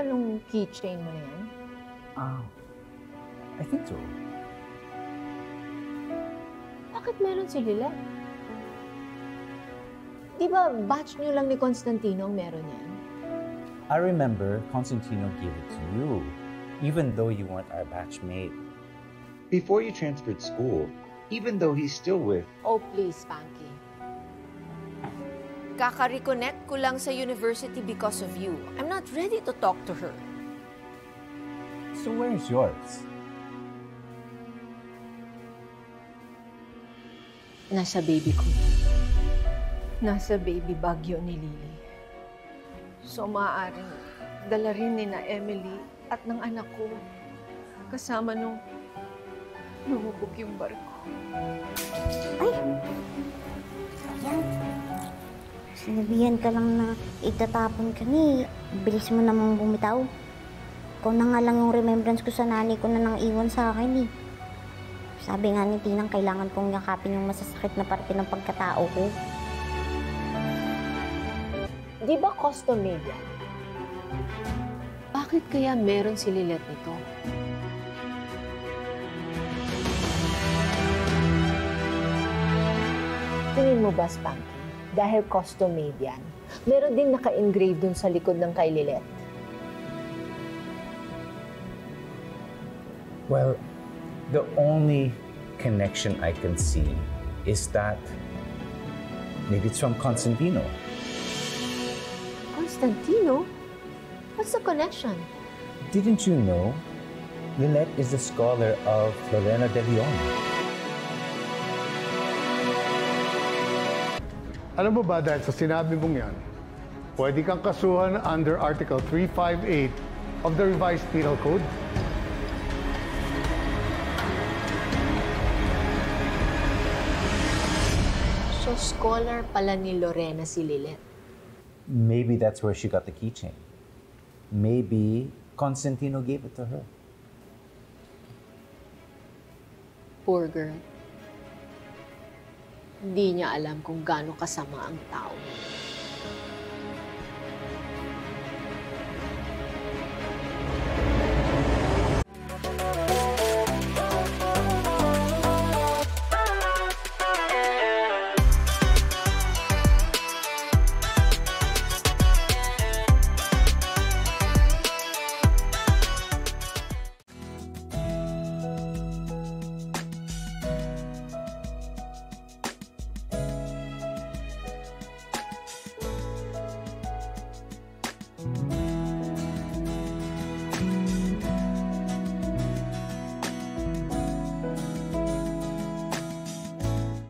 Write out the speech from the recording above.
nung keychain mo na yan? I think so. Bakit meron si Lilet? Di ba batch niyo lang ni Constantino ang meron yan? I remember Constantino gave it to you, even though you weren't our batchmate. Before you transferred school, even though he's still with... Oh, please, Panky. Kaka-reconnect ko lang sa university because of you. I'm not ready to talk to her. So where's yours? Nasa baby ko. Nasa baby bagyo ni Lily. So maaaring dala rin ni na Emily at ng anak ko kasama nung lumubog yung barko. Ay! Ayan. Sinabihan ka lang na itatapon ka ni. Bilis mo namang bumitaw. Ikaw na nga lang yung remembrance ko sa nanay ko na nang iwan sa akin eh. Sabi nga ni Tinang, kailangan kong yakapin yung masasakit na parte ng pagkatao ko. Di ba custom made yan? Bakit kaya meron si Lilet nito? Tingin mo ba, Spanky, dahil custom made yan, meron din naka-engrave dun sa likod ng kay Lilet? Well, the only connection I can see is that maybe it's from Constantino. Constantino? What's the connection? Didn't you know? Lilet is the scholar of Lorena de Leon. Alam mo ba, dahil sa sinabi mong yan, pwede kang kasuhan under Article 358 of the Revised Penal Code? So, scholar pala ni Lorena si Lilet. Maybe that's where she got the keychain. Maybe Constantino gave it to her. Poor girl. Hindi niya alam kung gaano kasama ang tao.